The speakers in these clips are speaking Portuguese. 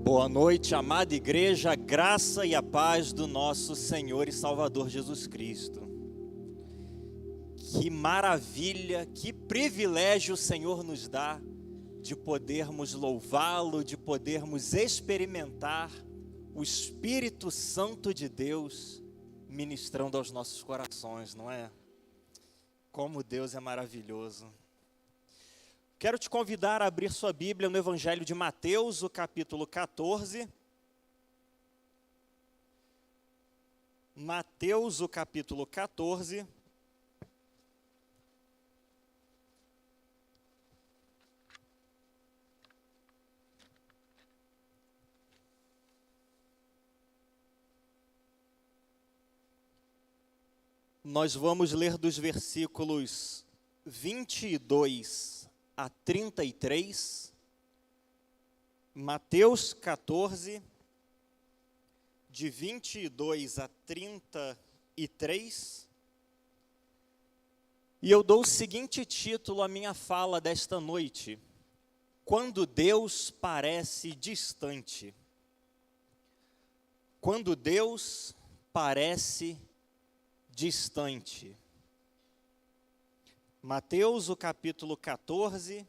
Boa noite, amada igreja, a graça e a paz do nosso Senhor e Salvador Jesus Cristo. Que maravilha, que privilégio o Senhor nos dá de podermos louvá-lo, de podermos experimentar o Espírito Santo de Deus ministrando aos nossos corações, não é? Como Deus é maravilhoso. Quero te convidar a abrir sua Bíblia no Evangelho de Mateus, o capítulo 14. Mateus, o capítulo 14. Nós vamos ler dos versículos 22 a 33, Mateus 14, de 22 a 33, e eu dou o seguinte título à minha fala desta noite: Quando Deus parece distante. Quando Deus parece distante. Mateus, o capítulo 14,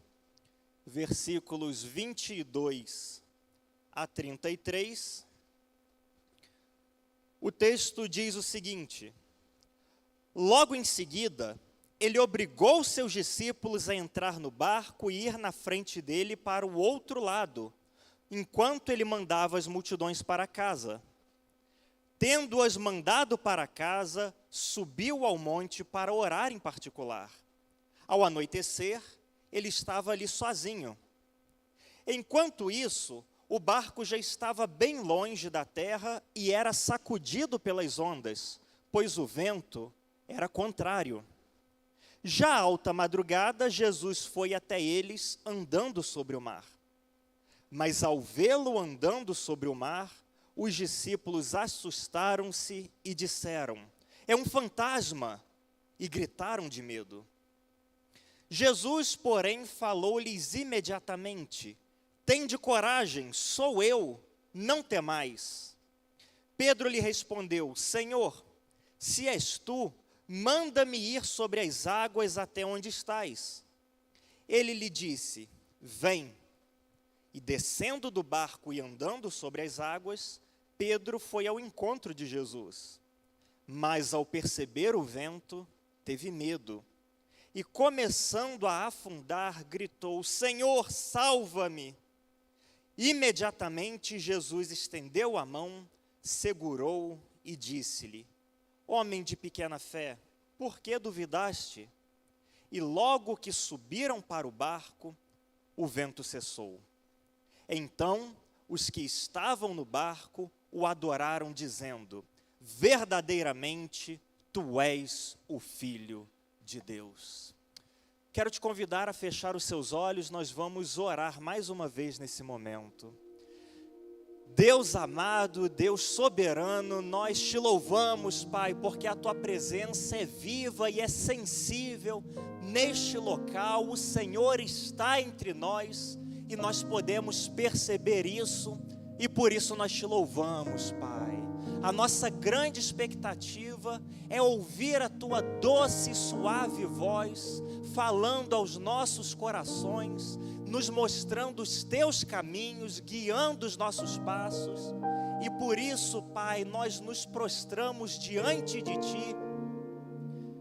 versículos 22 a 33, o texto diz o seguinte: Logo em seguida, ele obrigou seus discípulos a entrar no barco e ir na frente dele para o outro lado, enquanto ele mandava as multidões para casa. Tendo-as mandado para casa, subiu ao monte para orar em particular. Ao anoitecer, ele estava ali sozinho. Enquanto isso, o barco já estava bem longe da terra e era sacudido pelas ondas, pois o vento era contrário. Já à alta madrugada, Jesus foi até eles andando sobre o mar. Mas ao vê-lo andando sobre o mar, os discípulos assustaram-se e disseram: "É um fantasma!" e gritaram de medo. Jesus, porém, falou-lhes imediatamente: "Tende coragem, sou eu, não temais." Pedro lhe respondeu: "Senhor, se és tu, manda-me ir sobre as águas até onde estás." Ele lhe disse: "Vem." E descendo do barco e andando sobre as águas, Pedro foi ao encontro de Jesus. Mas ao perceber o vento, teve medo. E começando a afundar, gritou: "Senhor, salva-me!" Imediatamente Jesus estendeu a mão, segurou e disse-lhe: "Homem de pequena fé, por que duvidaste?" E logo que subiram para o barco, o vento cessou. Então os que estavam no barco o adoraram, dizendo: "Verdadeiramente, tu és o Filho de Deus." Quero te convidar a fechar os seus olhos, nós vamos orar mais uma vez nesse momento. Deus amado, Deus soberano, nós te louvamos, Pai, porque a tua presença é viva e é sensível neste local. O Senhor está entre nós e nós podemos perceber isso e por isso nós te louvamos, Pai. A nossa grande expectativa é ouvir a tua doce e suave voz, falando aos nossos corações, nos mostrando os teus caminhos, guiando os nossos passos. E por isso, Pai, nós nos prostramos diante de ti,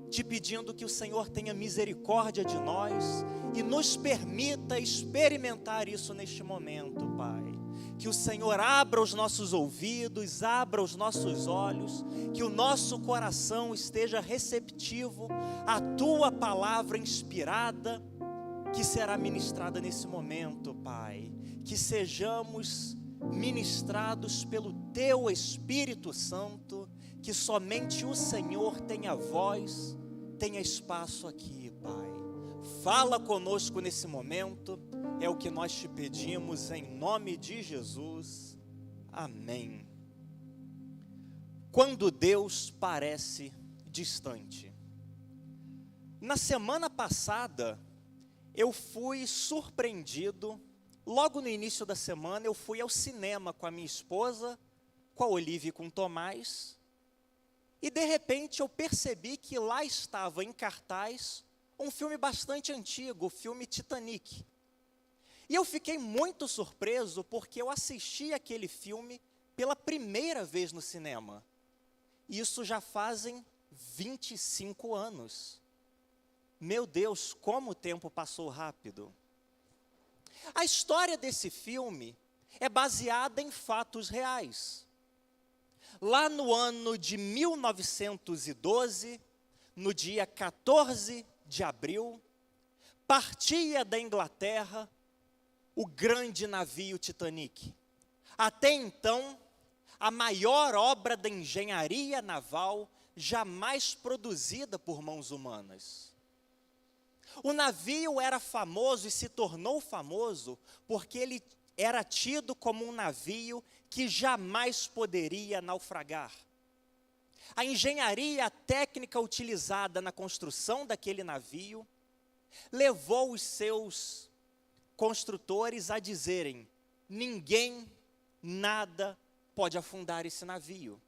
te pedindo que o Senhor tenha misericórdia de nós e nos permita experimentar isso neste momento, Pai. Que o Senhor abra os nossos ouvidos, abra os nossos olhos, que o nosso coração esteja receptivo à tua palavra inspirada, que será ministrada nesse momento, Pai. Que sejamos ministrados pelo teu Espírito Santo, que somente o Senhor tenha voz, tenha espaço aqui, Pai. Fala conosco nesse momento, é o que nós te pedimos em nome de Jesus. Amém. Quando Deus parece distante. Na semana passada, eu fui surpreendido logo no início da semana, eu fui ao cinema com a minha esposa, com a Olivia e com o Tomás, e de repente eu percebi que lá estava em cartaz um filme bastante antigo, o filme Titanic. E eu fiquei muito surpreso porque eu assisti aquele filme pela primeira vez no cinema. Isso já fazem 25 anos. Meu Deus, como o tempo passou rápido. A história desse filme é baseada em fatos reais. Lá no ano de 1912, no dia 14 de abril, partia da Inglaterra o grande navio Titanic. Até então, a maior obra da engenharia naval jamais produzida por mãos humanas. O navio era famoso e se tornou famoso porque ele era tido como um navio que jamais poderia naufragar. A engenharia técnica utilizada na construção daquele navio levou os seus construtores a dizerem: ninguém, nada pode afundar esse navio.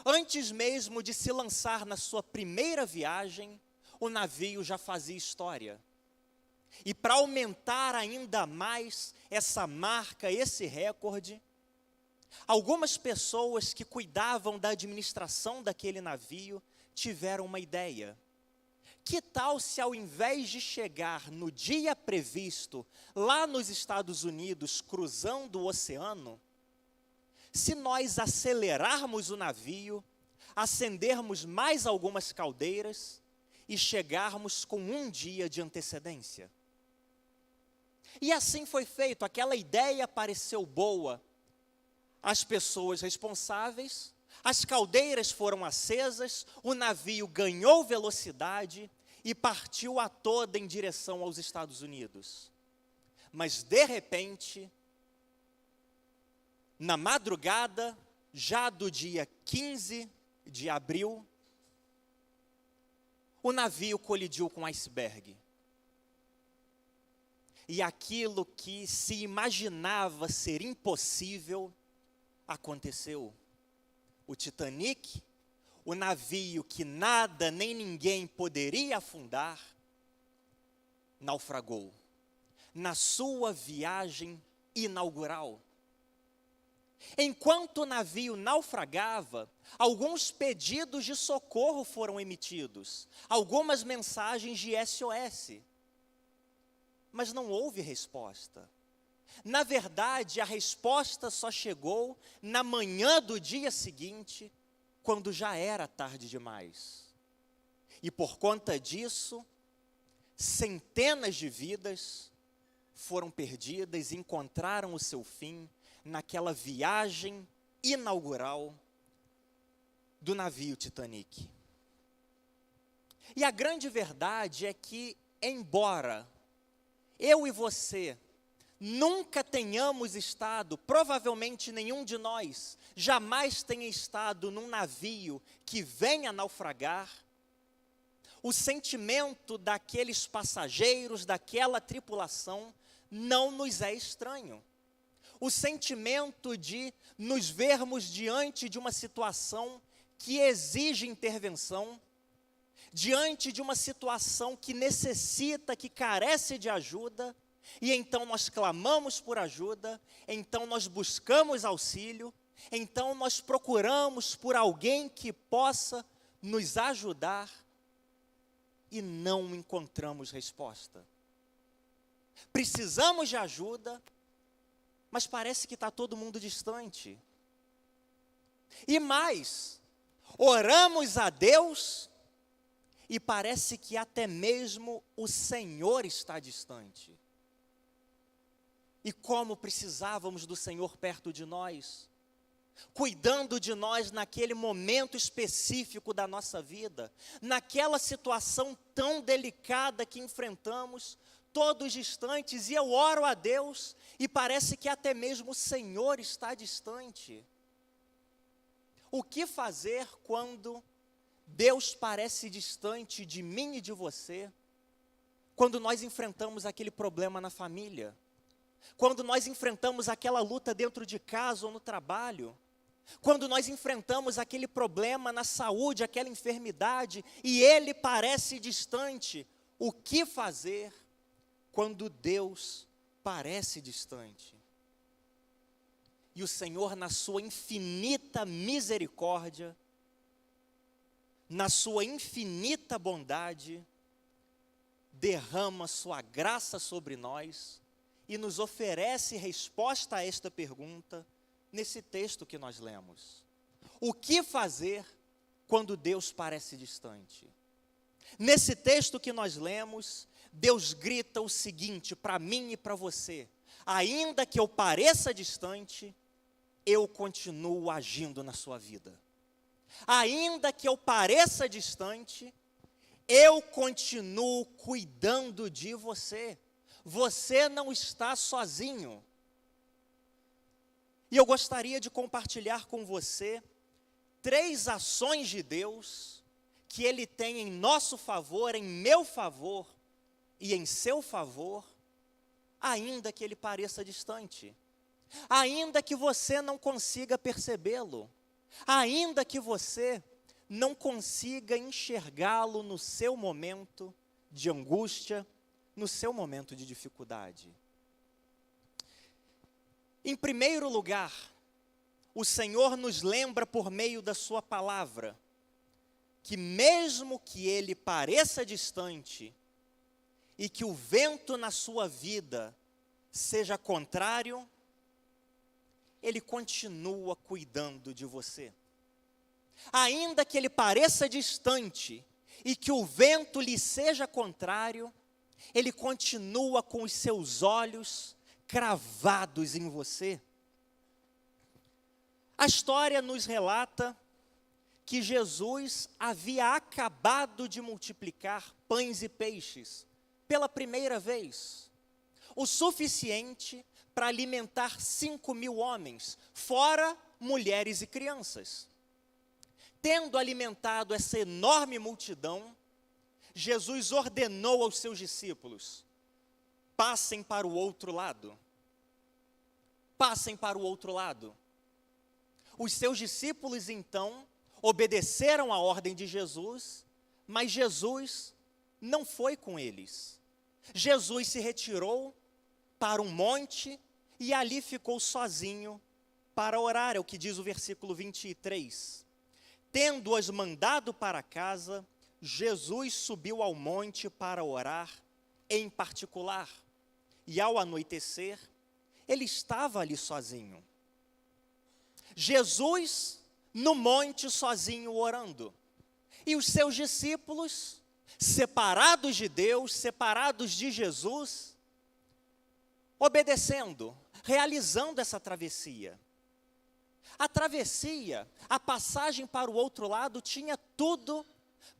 Antes mesmo de se lançar na sua primeira viagem, o navio já fazia história. E para aumentar ainda mais essa marca, esse recorde, algumas pessoas que cuidavam da administração daquele navio tiveram uma ideia. Que tal se ao invés de chegar no dia previsto, lá nos Estados Unidos, cruzando o oceano, se nós acelerarmos o navio, acendermos mais algumas caldeiras e chegarmos com um dia de antecedência? E assim foi feito, aquela ideia pareceu boa. As pessoas responsáveis, as caldeiras foram acesas, o navio ganhou velocidade e partiu a toda em direção aos Estados Unidos. Mas, de repente, na madrugada, já do dia 15 de abril, o navio colidiu com um iceberg. E aquilo que se imaginava ser impossível, aconteceu. O Titanic, o navio que nada nem ninguém poderia afundar, naufragou na sua viagem inaugural. Enquanto o navio naufragava, alguns pedidos de socorro foram emitidos, algumas mensagens de SOS, mas não houve resposta. Na verdade, a resposta só chegou na manhã do dia seguinte, quando já era tarde demais. E por conta disso, centenas de vidas foram perdidas e encontraram o seu fim naquela viagem inaugural do navio Titanic. E a grande verdade é que, embora eu e você nunca tenhamos estado, provavelmente nenhum de nós jamais tenha estado num navio que venha naufragar, o sentimento daqueles passageiros, daquela tripulação, não nos é estranho. O sentimento de nos vermos diante de uma situação que exige intervenção, diante de uma situação que necessita, que carece de ajuda, e então nós clamamos por ajuda, então nós buscamos auxílio, então nós procuramos por alguém que possa nos ajudar e não encontramos resposta. Precisamos de ajuda, mas parece que está todo mundo distante. E mais, oramos a Deus e parece que até mesmo o Senhor está distante. E como precisávamos do Senhor perto de nós, cuidando de nós naquele momento específico da nossa vida, naquela situação tão delicada que enfrentamos, todos distantes, e eu oro a Deus, e parece que até mesmo o Senhor está distante. O que fazer quando Deus parece distante de mim e de você, quando nós enfrentamos aquele problema na família, quando nós enfrentamos aquela luta dentro de casa ou no trabalho, quando nós enfrentamos aquele problema na saúde, aquela enfermidade, e ele parece distante, o que fazer quando Deus parece distante? E o Senhor, na sua infinita misericórdia, na sua infinita bondade, derrama sua graça sobre nós e nos oferece resposta a esta pergunta nesse texto que nós lemos. O que fazer quando Deus parece distante? Nesse texto que nós lemos, Deus grita o seguinte para mim e para você: ainda que eu pareça distante, eu continuo agindo na sua vida. Ainda que eu pareça distante, eu continuo cuidando de você. Você não está sozinho. E eu gostaria de compartilhar com você 3 ações de Deus que Ele tem em nosso favor, em meu favor e em seu favor, ainda que Ele pareça distante, ainda que você não consiga percebê-lo, ainda que você não consiga enxergá-lo no seu momento de angústia, no seu momento de dificuldade. Em primeiro lugar, o Senhor nos lembra por meio da sua palavra, que mesmo que Ele pareça distante, e que o vento na sua vida seja contrário, Ele continua cuidando de você. Ainda que Ele pareça distante, e que o vento lhe seja contrário, Ele continua com os seus olhos cravados em você. A história nos relata que Jesus havia acabado de multiplicar pães e peixes pela primeira vez, o suficiente para alimentar 5.000 homens, fora mulheres e crianças. Tendo alimentado essa enorme multidão, Jesus ordenou aos seus discípulos: passem para o outro lado. Passem para o outro lado. Os seus discípulos, então, obedeceram à ordem de Jesus, mas Jesus não foi com eles. Jesus se retirou para um monte e ali ficou sozinho para orar, é o que diz o versículo 23. Tendo-as mandado para casa, Jesus subiu ao monte para orar em particular. E ao anoitecer, ele estava ali sozinho. Jesus no monte sozinho orando. E os seus discípulos, separados de Deus, separados de Jesus, obedecendo, realizando essa travessia. A travessia, a passagem para o outro lado, tinha tudo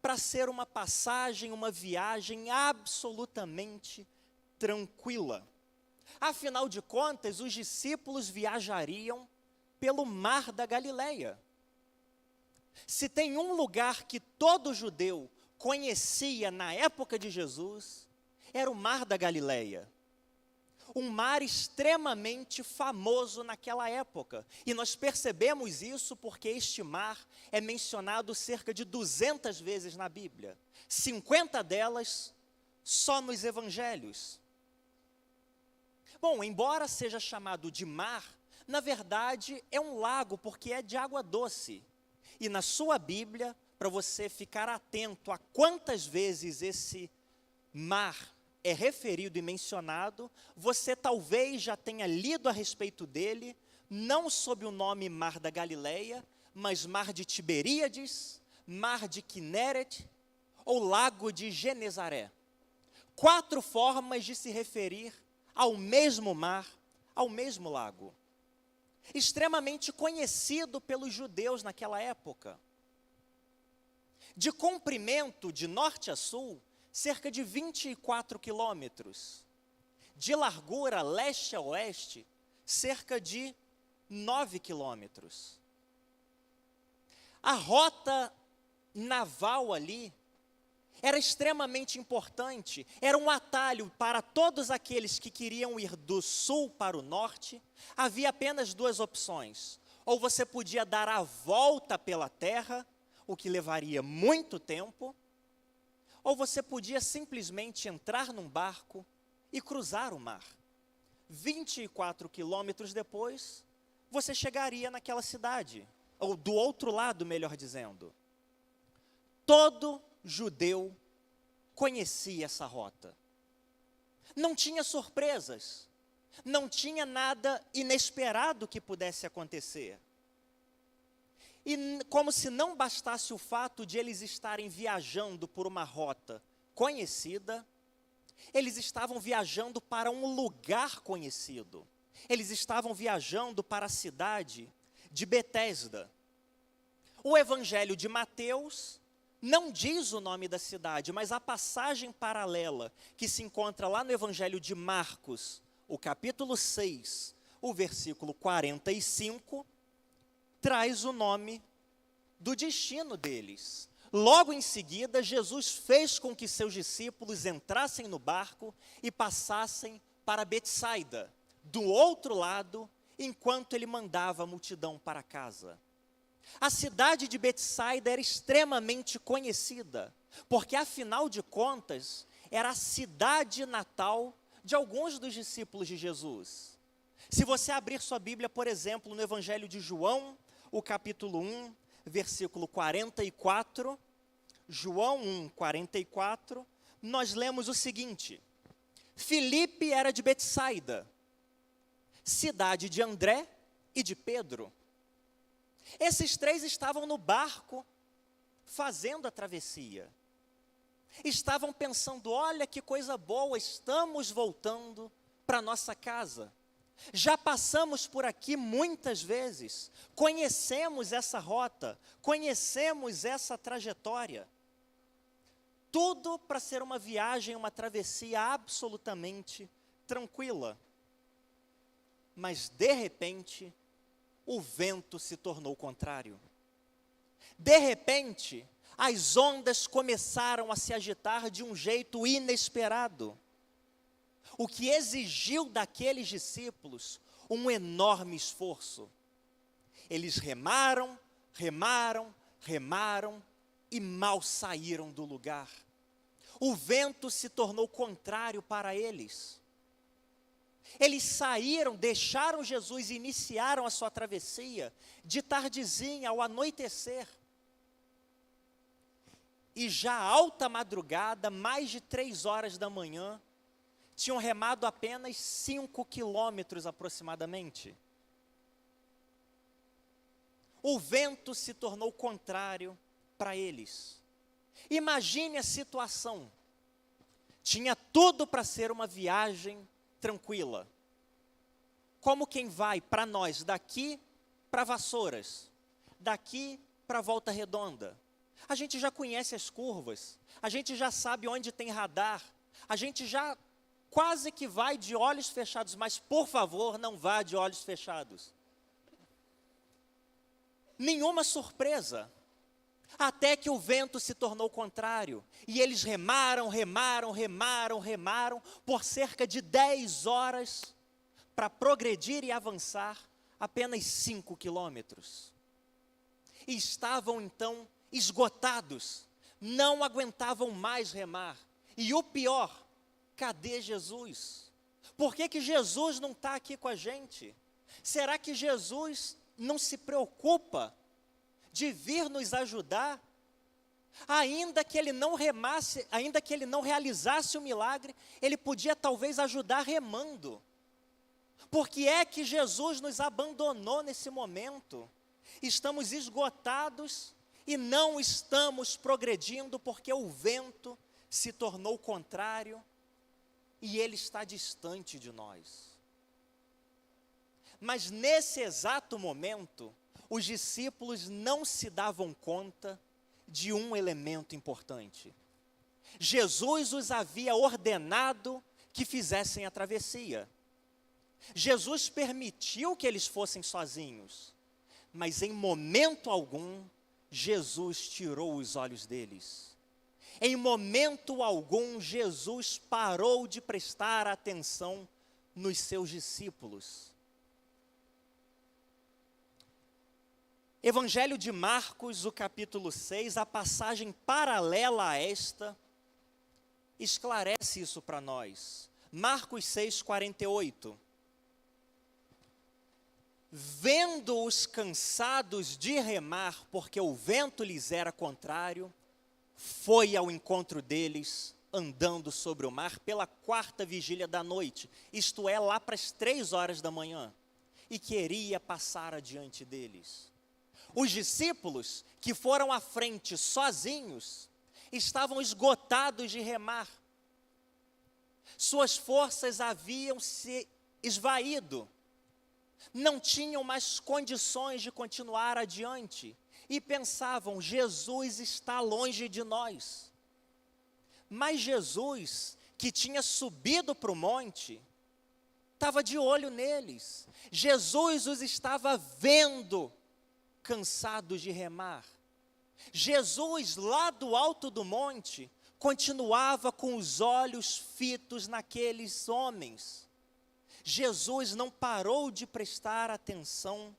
para ser uma passagem, uma viagem absolutamente tranquila. Afinal de contas, os discípulos viajariam pelo Mar da Galileia. Se tem um lugar que todo judeu conhecia na época de Jesus, era o Mar da Galileia. Um mar extremamente famoso naquela época. E nós percebemos isso porque este mar é mencionado cerca de 200 vezes na Bíblia. 50 delas só nos evangelhos. Bom, embora seja chamado de mar, na verdade é um lago porque é de água doce. E na sua Bíblia, para você ficar atento a quantas vezes esse mar é referido e mencionado, você talvez já tenha lido a respeito dele, não sob o nome Mar da Galileia, mas Mar de Tiberíades, Mar de Quinéret ou Lago de Genezaré. 4 formas de se referir ao mesmo mar, ao mesmo lago. Extremamente conhecido pelos judeus naquela época. De comprimento de norte a sul, cerca de 24 quilômetros. De largura leste a oeste, cerca de 9 quilômetros. A rota naval ali era extremamente importante, era um atalho para todos aqueles que queriam ir do sul para o norte. Havia apenas duas opções: ou você podia dar a volta pela terra, o que levaria muito tempo, ou você podia simplesmente entrar num barco e cruzar o mar. 24 quilômetros depois, você chegaria naquela cidade, ou do outro lado, melhor dizendo. Todo judeu conhecia essa rota. Não tinha surpresas, não tinha nada inesperado que pudesse acontecer. E como se não bastasse o fato de eles estarem viajando por uma rota conhecida, eles estavam viajando para um lugar conhecido. Eles estavam viajando para a cidade de Betesda. O Evangelho de Mateus não diz o nome da cidade, mas a passagem paralela que se encontra lá no Evangelho de Marcos, o capítulo 6, o versículo 45, traz o nome do destino deles. Logo em seguida, Jesus fez com que seus discípulos entrassem no barco e passassem para Betsaida, do outro lado, enquanto ele mandava a multidão para casa. A cidade de Betsaida era extremamente conhecida, porque afinal de contas, era a cidade natal de alguns dos discípulos de Jesus. Se você abrir sua Bíblia, por exemplo, no Evangelho de João, o capítulo 1, versículo 44, João 1, 44, nós lemos o seguinte: Filipe era de Betsaida, cidade de André e de Pedro. Esses três estavam no barco, fazendo a travessia. Estavam pensando: olha que coisa boa, estamos voltando para nossa casa. Já passamos por aqui muitas vezes, conhecemos essa rota, conhecemos essa trajetória. Tudo para ser uma viagem, uma travessia absolutamente tranquila. Mas, de repente, o vento se tornou contrário. De repente, as ondas começaram a se agitar de um jeito inesperado, o que exigiu daqueles discípulos um enorme esforço. Eles remaram, remaram, remaram e mal saíram do lugar. O vento se tornou contrário para eles. Eles saíram, deixaram Jesus e iniciaram a sua travessia de tardezinha ao anoitecer. E já alta madrugada, mais de 3 horas da manhã, tinham remado apenas 5 quilômetros aproximadamente. O vento se tornou contrário para eles. Imagine a situação. Tinha tudo para ser uma viagem tranquila. Como quem vai para nós daqui para Vassouras, daqui para Volta Redonda. A gente já conhece as curvas, a gente já sabe onde tem radar, a gente já quase que vai de olhos fechados, mas por favor, não vá de olhos fechados. Nenhuma surpresa, até que o vento se tornou contrário, e eles remaram, remaram, remaram, remaram, por cerca de 10 horas, para progredir e avançar apenas 5 quilômetros. E estavam então esgotados, não aguentavam mais remar, e o pior, cadê Jesus? Por que Jesus não está aqui com a gente? Será que Jesus não se preocupa de vir nos ajudar? Ainda que ele não remasse, ainda que ele não realizasse o milagre, ele podia talvez ajudar remando. Por que é que Jesus nos abandonou nesse momento? Estamos esgotados e não estamos progredindo porque o vento se tornou contrário e ele está distante de nós. Mas nesse exato momento, os discípulos não se davam conta de um elemento importante. Jesus os havia ordenado que fizessem a travessia. Jesus permitiu que eles fossem sozinhos, mas em momento algum, Jesus tirou os olhos deles. Em momento algum, Jesus parou de prestar atenção nos seus discípulos. Evangelho de Marcos, o capítulo 6, a passagem paralela a esta, esclarece isso para nós. Marcos 6, 48. Vendo-os cansados de remar, porque o vento lhes era contrário, foi ao encontro deles, andando sobre o mar, pela 4ª vigília da noite, isto é, lá para as 3 horas da manhã, e queria passar adiante deles. Os discípulos, que foram à frente sozinhos, estavam esgotados de remar. Suas forças haviam se esvaído. Não tinham mais condições de continuar adiante. E pensavam, Jesus está longe de nós. Mas Jesus, que tinha subido para o monte, estava de olho neles. Jesus os estava vendo, cansados de remar. Jesus, lá do alto do monte, continuava com os olhos fitos naqueles homens. Jesus não parou de prestar atenção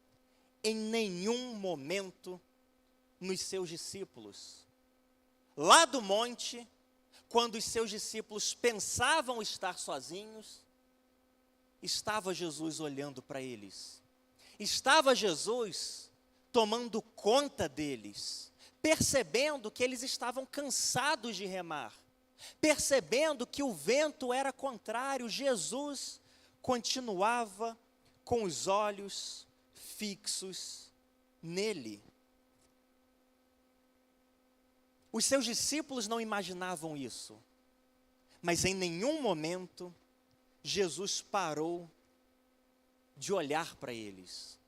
em nenhum momento nos seus discípulos. Lá do monte, quando os seus discípulos pensavam estar sozinhos, estava Jesus olhando para eles. Estava Jesus tomando conta deles, percebendo que eles estavam cansados de remar, percebendo que o vento era contrário. Jesus continuava com os olhos fixos nele. Os seus discípulos não imaginavam isso, mas em nenhum momento Jesus parou de olhar para eles.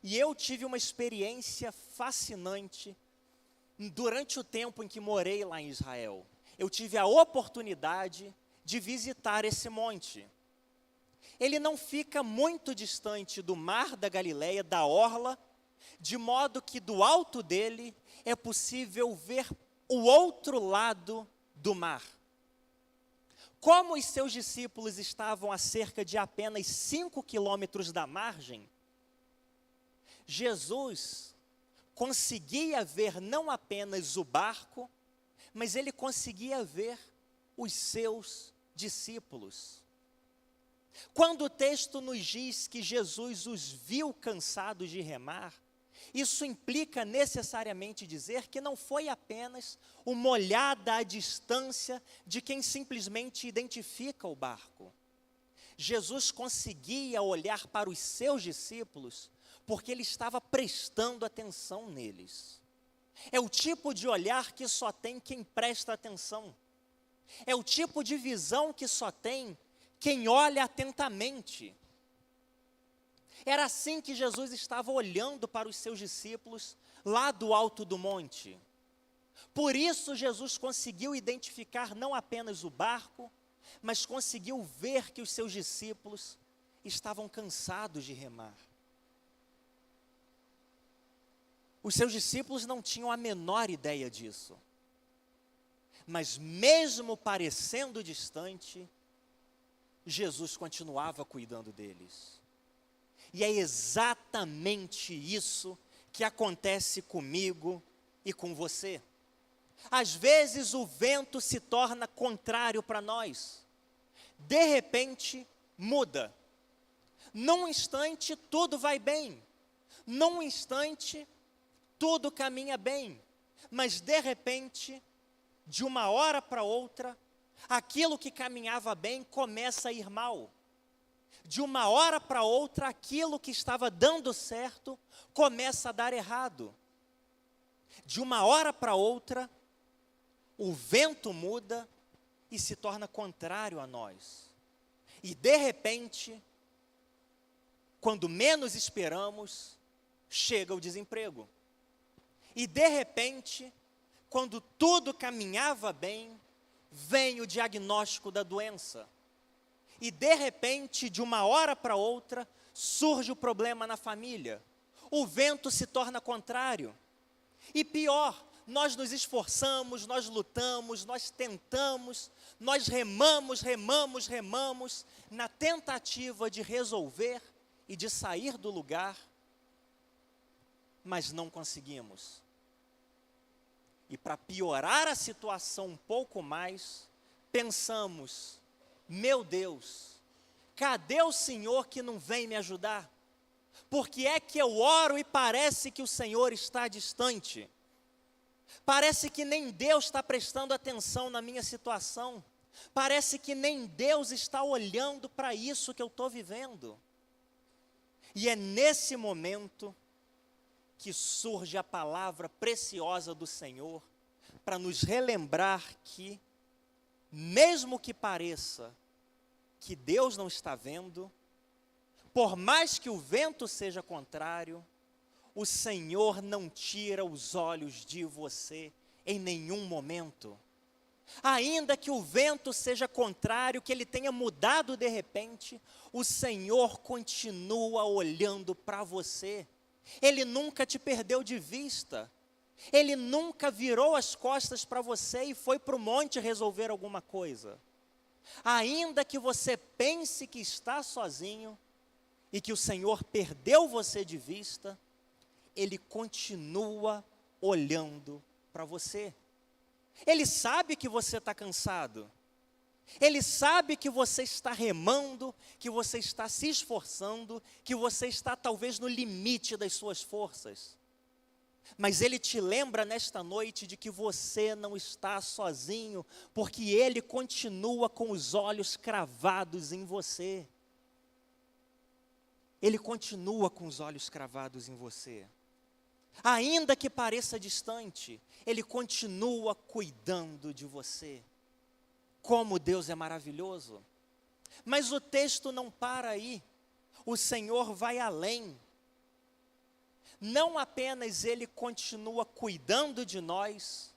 E eu tive uma experiência fascinante durante o tempo em que morei lá em Israel. Eu tive a oportunidade de visitar esse monte. Ele não fica muito distante do mar da Galileia, da orla, de modo que do alto dele é possível ver o outro lado do mar. Como os seus discípulos estavam a cerca de apenas 5 quilômetros da margem, Jesus conseguia ver não apenas o barco, mas ele conseguia ver os seus discípulos. Quando o texto nos diz que Jesus os viu cansados de remar, isso implica necessariamente dizer que não foi apenas uma olhada à distância de quem simplesmente identifica o barco. Jesus conseguia olhar para os seus discípulos porque ele estava prestando atenção neles. É o tipo de olhar que só tem quem presta atenção. É o tipo de visão que só tem quem olha atentamente. Era assim que Jesus estava olhando para os seus discípulos lá do alto do monte. Por isso Jesus conseguiu identificar não apenas o barco, mas conseguiu ver que os seus discípulos estavam cansados de remar. Os seus discípulos não tinham a menor ideia disso. Mas mesmo parecendo distante, Jesus continuava cuidando deles. E é exatamente isso que acontece comigo e com você. Às vezes o vento se torna contrário para nós. De repente, muda. Num instante, tudo vai bem. Num instante, tudo caminha bem. Mas de repente, de uma hora para outra, aquilo que caminhava bem começa a ir mal. De uma hora para outra, aquilo que estava dando certo começa a dar errado. De uma hora para outra, o vento muda e se torna contrário a nós. E de repente, quando menos esperamos, chega o desemprego. E de repente, quando tudo caminhava bem, vem o diagnóstico da doença. E de repente, de uma hora para outra, surge o problema na família. O vento se torna contrário. E pior, nós nos esforçamos, nós lutamos, nós tentamos, nós remamos, na tentativa de resolver e de sair do lugar, mas não conseguimos. E para piorar a situação um pouco mais, pensamos, meu Deus, cadê o Senhor que não vem me ajudar? Por que é que eu oro e parece que o Senhor está distante? Parece que nem Deus está prestando atenção na minha situação. Parece que nem Deus está olhando para isso que eu estou vivendo. E é nesse momento que surge a palavra preciosa do Senhor para nos relembrar que, mesmo que pareça que Deus não está vendo, por mais que o vento seja contrário, o Senhor não tira os olhos de você em nenhum momento. Ainda que o vento seja contrário, que ele tenha mudado de repente, o Senhor continua olhando para você. Ele nunca te perdeu de vista. Ele nunca virou as costas para você e foi para o monte resolver alguma coisa. Ainda que você pense que está sozinho e que o Senhor perdeu você de vista, Ele continua olhando para você. Ele sabe que você está cansado. Ele sabe que você está remando, que você está se esforçando, que você está talvez no limite das suas forças. Mas Ele te lembra nesta noite de que você não está sozinho, porque Ele continua com os olhos cravados em você. Ele continua com os olhos cravados em você. Ainda que pareça distante, Ele continua cuidando de você. Como Deus é maravilhoso. Mas o texto não para aí. O Senhor vai além. Não apenas Ele continua cuidando de nós,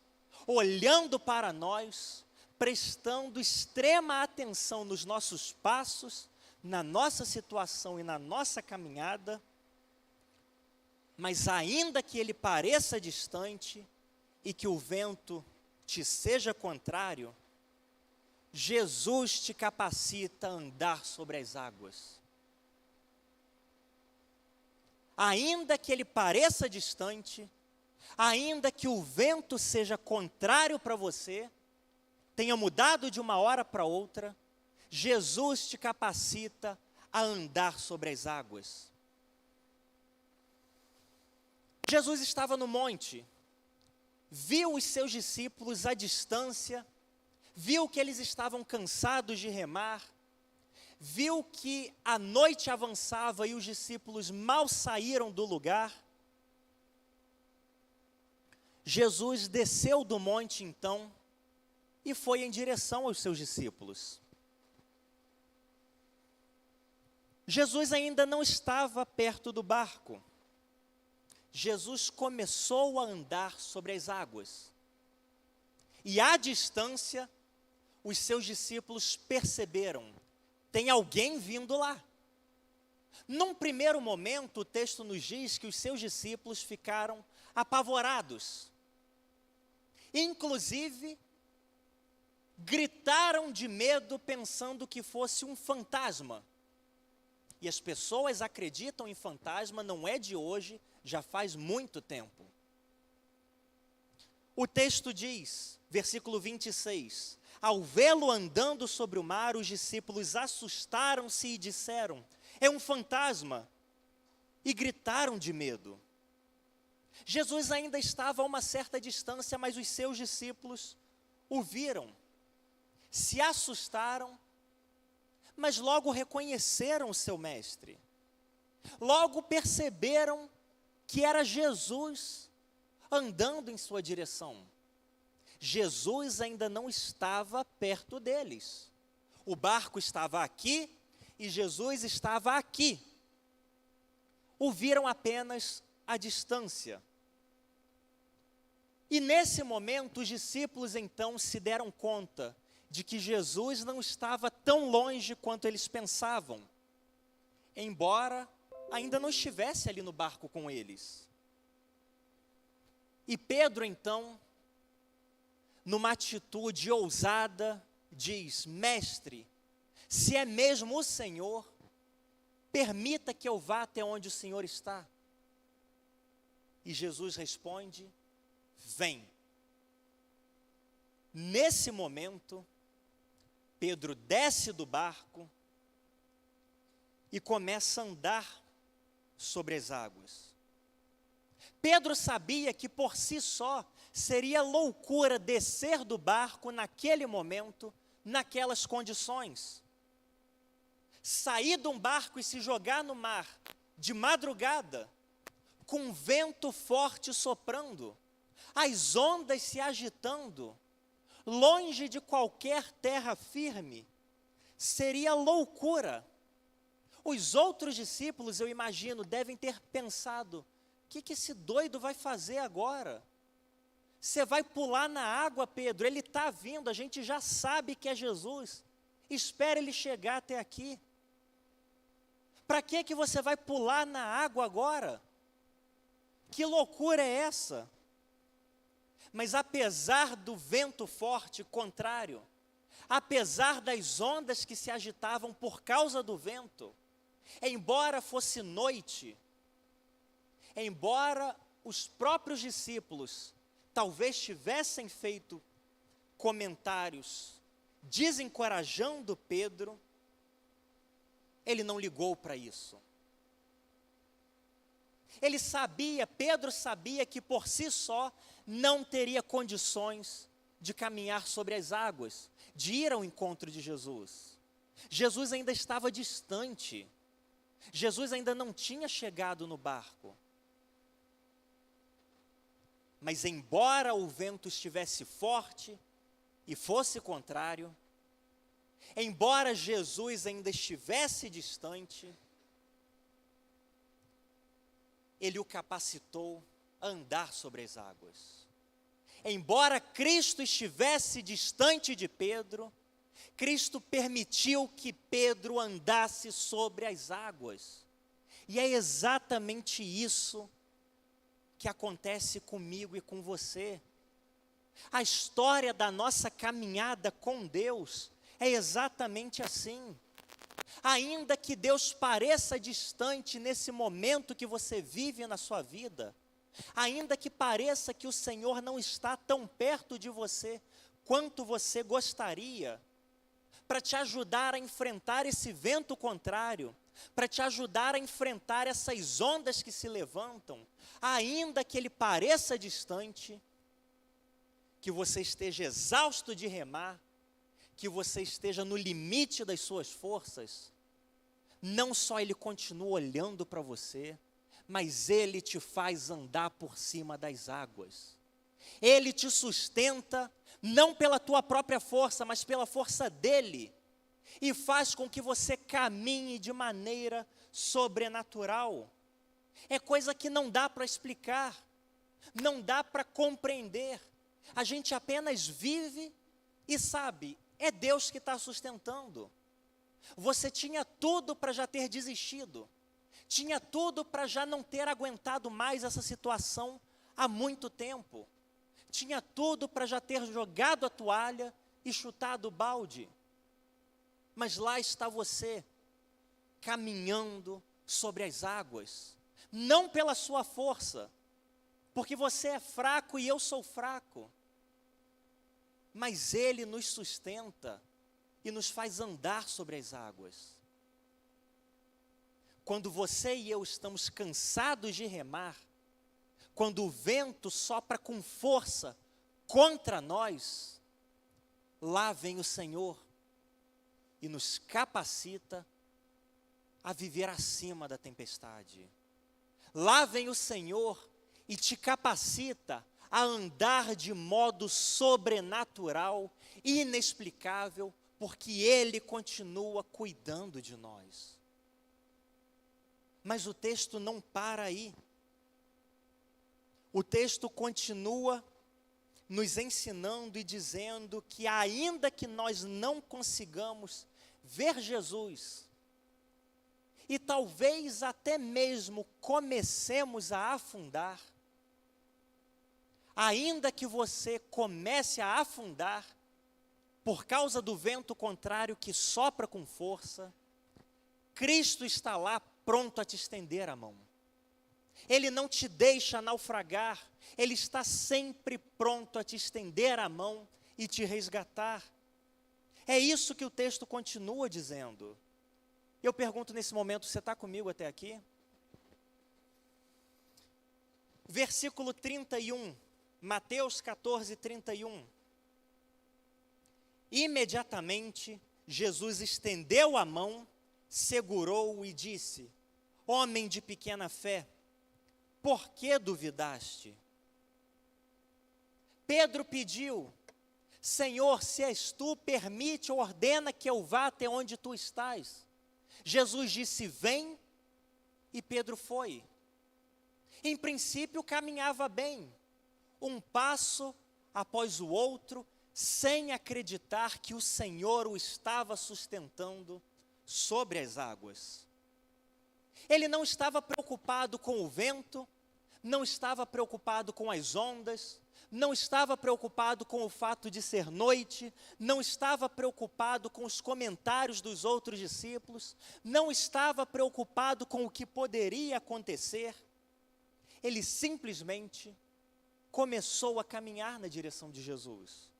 olhando para nós, prestando extrema atenção nos nossos passos, na nossa situação e na nossa caminhada, mas ainda que Ele pareça distante e que o vento te seja contrário, Jesus te capacita a andar sobre as águas. Ainda que Ele pareça distante, ainda que o vento seja contrário para você, tenha mudado de uma hora para outra, Jesus te capacita a andar sobre as águas. Jesus estava no monte, viu os seus discípulos à distância, viu que eles estavam cansados de remar, viu que a noite avançava e os discípulos mal saíram do lugar. Jesus desceu do monte então e foi em direção aos seus discípulos. Jesus ainda não estava perto do barco. Jesus começou a andar sobre as águas. E à distância, os seus discípulos perceberam, tem alguém vindo lá. Num primeiro momento, o texto nos diz que os seus discípulos ficaram apavorados. Inclusive, gritaram de medo pensando que fosse um fantasma. E as pessoas acreditam em fantasma, não é de hoje, já faz muito tempo. O texto diz, versículo 26, ao vê-lo andando sobre o mar, os discípulos assustaram-se e disseram, é um fantasma, e gritaram de medo. Jesus ainda estava a uma certa distância, mas os seus discípulos o viram, se assustaram, mas logo reconheceram o seu mestre. Logo perceberam que era Jesus andando em sua direção. Jesus ainda não estava perto deles. O barco estava aqui e Jesus estava aqui. O viram apenas à distância. E nesse momento os discípulos então se deram conta de que Jesus não estava tão longe quanto eles pensavam, embora ainda não estivesse ali no barco com eles. E Pedro, então, numa atitude ousada, diz: Mestre, se é mesmo o Senhor, permita que eu vá até onde o Senhor está. E Jesus responde: vem. Nesse momento, Pedro desce do barco e começa a andar sobre as águas. Pedro sabia que por si só seria loucura descer do barco naquele momento, naquelas condições. Sair de um barco e se jogar no mar de madrugada, com vento forte soprando, as ondas se agitando, longe de qualquer terra firme, seria loucura. Os outros discípulos, eu imagino, devem ter pensado: o que esse doido vai fazer agora? Você vai pular na água, Pedro? Ele está vindo, a gente já sabe que é Jesus. Espera ele chegar até aqui. Para que você vai pular na água agora? Que loucura é essa? Mas apesar do vento forte contrário, apesar das ondas que se agitavam por causa do vento, embora fosse noite, embora os próprios discípulos talvez tivessem feito comentários desencorajando Pedro, ele não ligou para isso. Ele sabia, Pedro sabia que por si só não teria condições de caminhar sobre as águas, de ir ao encontro de Jesus. Jesus ainda estava distante. Jesus ainda não tinha chegado no barco. Mas embora o vento estivesse forte e fosse contrário, embora Jesus ainda estivesse distante, ele o capacitou a andar sobre as águas. Embora Cristo estivesse distante de Pedro, Cristo permitiu que Pedro andasse sobre as águas. E é exatamente isso que acontece comigo e com você. A história da nossa caminhada com Deus é exatamente assim. Ainda que Deus pareça distante nesse momento que você vive na sua vida, ainda que pareça que o Senhor não está tão perto de você quanto você gostaria, para te ajudar a enfrentar esse vento contrário, para te ajudar a enfrentar essas ondas que se levantam, ainda que ele pareça distante, que você esteja exausto de remar, que você esteja no limite das suas forças, não só ele continua olhando para você, mas ele te faz andar por cima das águas. Ele te sustenta, não pela tua própria força, mas pela força dele, e faz com que você caminhe de maneira sobrenatural. É coisa que não dá para explicar, não dá para compreender. A gente apenas vive e sabe, é Deus que está sustentando. Você tinha tudo para já ter desistido, tinha tudo para já não ter aguentado mais essa situação há muito tempo, tinha tudo para já ter jogado a toalha e chutado o balde, mas lá está você, caminhando sobre as águas, não pela sua força, porque você é fraco e eu sou fraco, mas Ele nos sustenta e nos faz andar sobre as águas. Quando você e eu estamos cansados de remar, quando o vento sopra com força contra nós, lá vem o Senhor e nos capacita a viver acima da tempestade. Lá vem o Senhor e te capacita a andar de modo sobrenatural, inexplicável, porque Ele continua cuidando de nós. Mas o texto não para aí. O texto continua nos ensinando e dizendo que ainda que nós não consigamos ver Jesus, e talvez até mesmo comecemos a afundar, ainda que você comece a afundar, por causa do vento contrário que sopra com força, Cristo está lá pronto a te estender a mão. Ele não te deixa naufragar, Ele está sempre pronto a te estender a mão e te resgatar. É isso que o texto continua dizendo. Eu pergunto nesse momento, você está comigo até aqui? Versículo 31, Mateus 14, 31. Imediatamente, Jesus estendeu a mão, segurou-o e disse: homem de pequena fé, por que duvidaste? Pedro pediu: Senhor, se és tu, permite ou ordena que eu vá até onde tu estás. Jesus disse: vem, e Pedro foi. Em princípio caminhava bem, um passo após o outro, sem acreditar que o Senhor o estava sustentando sobre as águas. Ele não estava preocupado com o vento, não estava preocupado com as ondas, não estava preocupado com o fato de ser noite, não estava preocupado com os comentários dos outros discípulos, não estava preocupado com o que poderia acontecer. Ele simplesmente começou a caminhar na direção de Jesus.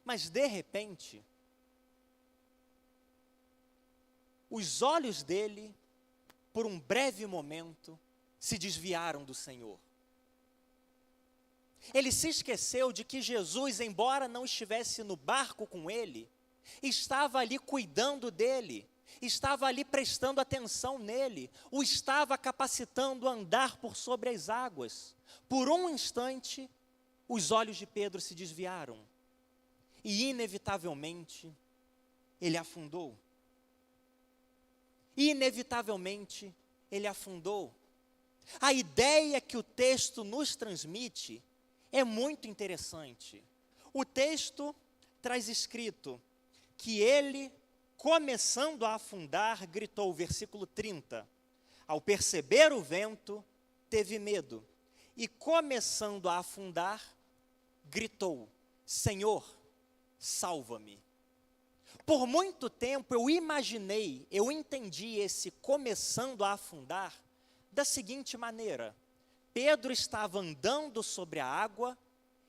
Mas de repente, os olhos dele, por um breve momento, se desviaram do Senhor. Ele se esqueceu de que Jesus, embora não estivesse no barco com ele, estava ali cuidando dele, estava ali prestando atenção nele, o estava capacitando a andar por sobre as águas. Por um instante, os olhos de Pedro se desviaram e, inevitavelmente, ele afundou. Inevitavelmente, ele afundou. A ideia que o texto nos transmite é muito interessante. O texto traz escrito que ele, começando a afundar, gritou, versículo 30, ao perceber o vento, teve medo, e começando a afundar, gritou: Senhor, salva-me. Por muito tempo eu entendi esse começando a afundar da seguinte maneira: Pedro estava andando sobre a água,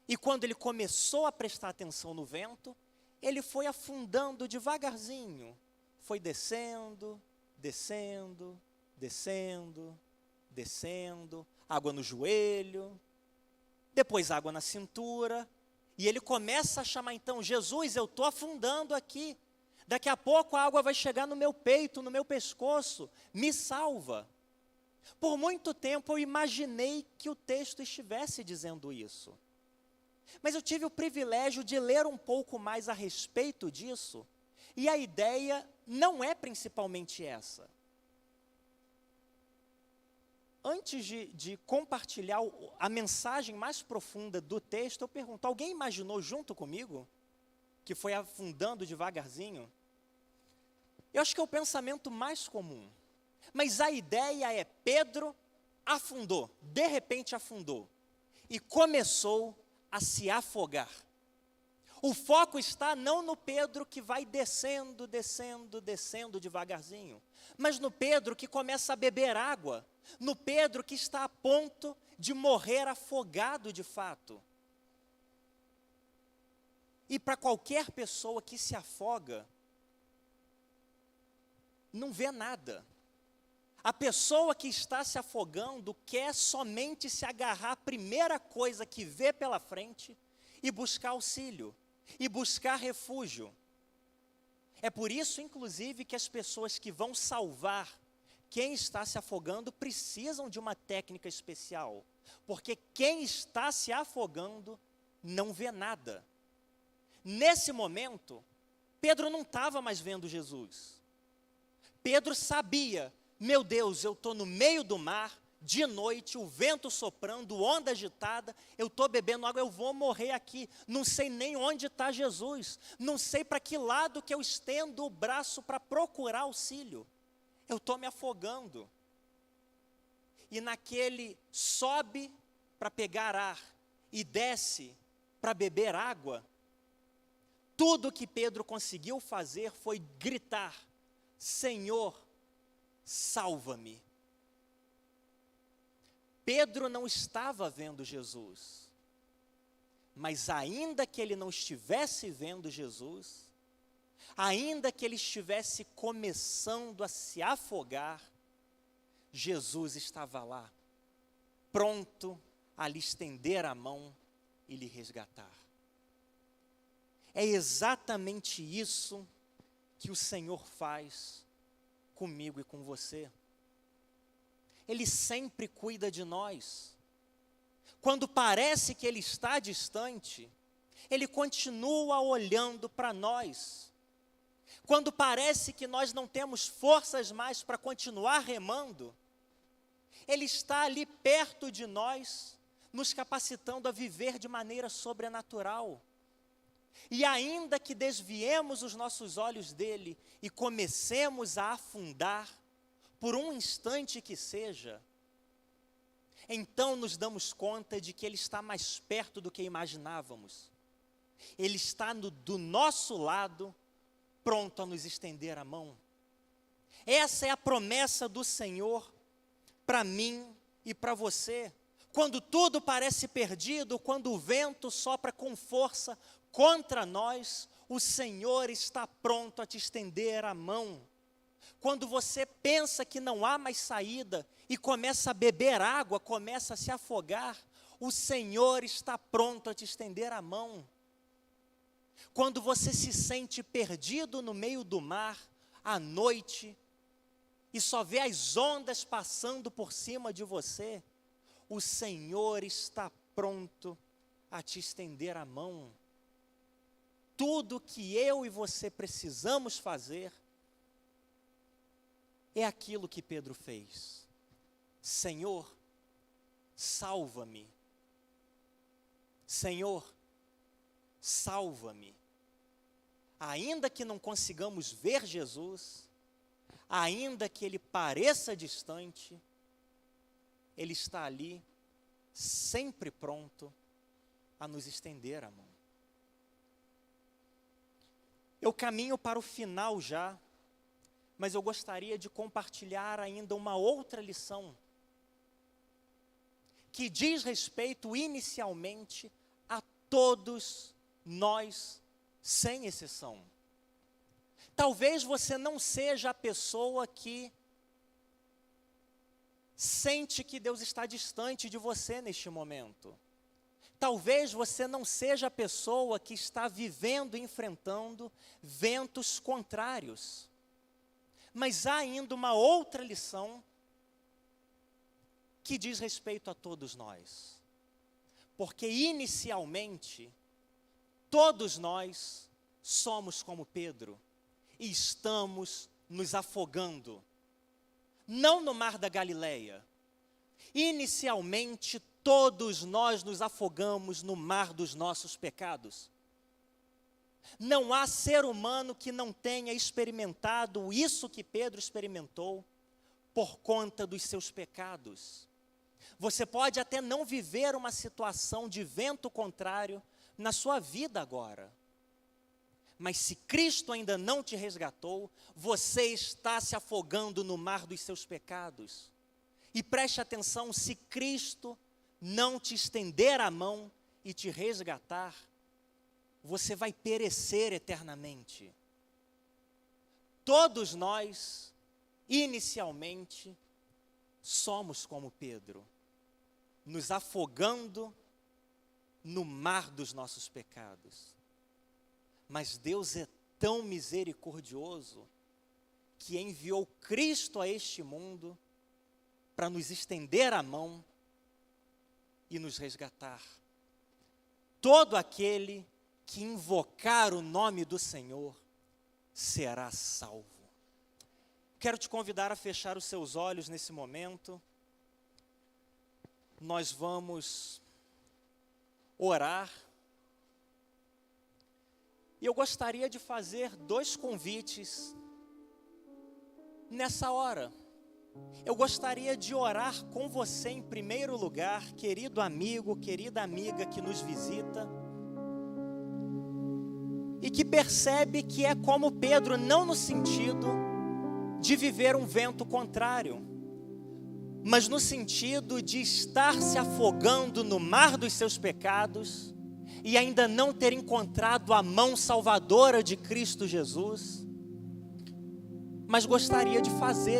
e quando ele começou a prestar atenção no vento, ele foi afundando devagarzinho, foi descendo, descendo, descendo, descendo, água no joelho, depois água na cintura, e ele começa a chamar então: Jesus, eu estou afundando aqui, daqui a pouco a água vai chegar no meu peito, no meu pescoço, me salva. Por muito tempo eu imaginei que o texto estivesse dizendo isso, mas eu tive o privilégio de ler um pouco mais a respeito disso, e a ideia não é principalmente essa. Antes de compartilhar a mensagem mais profunda do texto, eu pergunto: alguém imaginou junto comigo que foi afundando devagarzinho? Eu acho que é o pensamento mais comum. Mas a ideia é: Pedro afundou, de repente afundou, e começou a se afogar. O foco está não no Pedro que vai descendo, descendo, descendo devagarzinho, mas no Pedro que começa a beber água, no Pedro que está a ponto de morrer afogado de fato. E para qualquer pessoa que se afoga, não vê nada. A pessoa que está se afogando quer somente se agarrar à primeira coisa que vê pela frente e buscar auxílio, e buscar refúgio. É por isso, inclusive, que as pessoas que vão salvar quem está se afogando precisam de uma técnica especial, porque quem está se afogando não vê nada. Nesse momento, Pedro não estava mais vendo Jesus. Pedro sabia: meu Deus, eu estou no meio do mar, de noite, o vento soprando, onda agitada, eu estou bebendo água, eu vou morrer aqui, não sei nem onde está Jesus, não sei para que lado que eu estendo o braço para procurar auxílio, eu estou me afogando. E naquele sobe para pegar ar e desce para beber água, tudo que Pedro conseguiu fazer foi gritar: Senhor, salva-me. Pedro não estava vendo Jesus, mas ainda que ele não estivesse vendo Jesus, ainda que ele estivesse começando a se afogar, Jesus estava lá, pronto a lhe estender a mão e lhe resgatar. É exatamente isso que o Senhor faz comigo e com você. Ele sempre cuida de nós. Quando parece que Ele está distante, Ele continua olhando para nós. Quando parece que nós não temos forças mais para continuar remando, Ele está ali perto de nós, nos capacitando a viver de maneira sobrenatural. E ainda que desviemos os nossos olhos dele e comecemos a afundar, por um instante que seja, então nos damos conta de que Ele está mais perto do que imaginávamos. Ele está do nosso lado, pronto a nos estender a mão. Essa é a promessa do Senhor para mim e para você. Quando tudo parece perdido, quando o vento sopra com força contra nós, o Senhor está pronto a te estender a mão. Quando você pensa que não há mais saída e começa a beber água, começa a se afogar, o Senhor está pronto a te estender a mão. Quando você se sente perdido no meio do mar, à noite, e só vê as ondas passando por cima de você, o Senhor está pronto a te estender a mão. Tudo que eu e você precisamos fazer é aquilo que Pedro fez. Senhor, salva-me. Senhor, salva-me. Ainda que não consigamos ver Jesus, ainda que Ele pareça distante, Ele está ali, sempre pronto a nos estender a mão. Eu caminho para o final já, mas eu gostaria de compartilhar ainda uma outra lição, que diz respeito inicialmente a todos nós, sem exceção. Talvez você não seja a pessoa que sente que Deus está distante de você neste momento. Talvez você não seja a pessoa que está vivendo e enfrentando ventos contrários. Mas há ainda uma outra lição que diz respeito a todos nós. Porque inicialmente, todos nós somos como Pedro e estamos nos afogando. Não no mar da Galileia. Inicialmente, todos nós nos afogamos no mar dos nossos pecados. Não há ser humano que não tenha experimentado isso que Pedro experimentou por conta dos seus pecados. Você pode até não viver uma situação de vento contrário na sua vida agora. Mas se Cristo ainda não te resgatou, você está se afogando no mar dos seus pecados. E preste atenção, se Cristo não te estender a mão e te resgatar, você vai perecer eternamente. Todos nós, inicialmente, somos como Pedro, nos afogando no mar dos nossos pecados. Mas Deus é tão misericordioso que enviou Cristo a este mundo para nos estender a mão e nos resgatar. Todo aquele que invocar o nome do Senhor será salvo. Quero te convidar a fechar os seus olhos nesse momento. Nós vamos orar. E eu gostaria de fazer 2 convites nessa hora. eu gostaria de orar com você em primeiro lugar, querido amigo, querida amiga que nos visita, e que percebe que é como Pedro, não no sentido de viver um vento contrário, mas no sentido de estar se afogando no mar dos seus pecados e ainda não ter encontrado a mão salvadora de Cristo Jesus, mas gostaria de fazer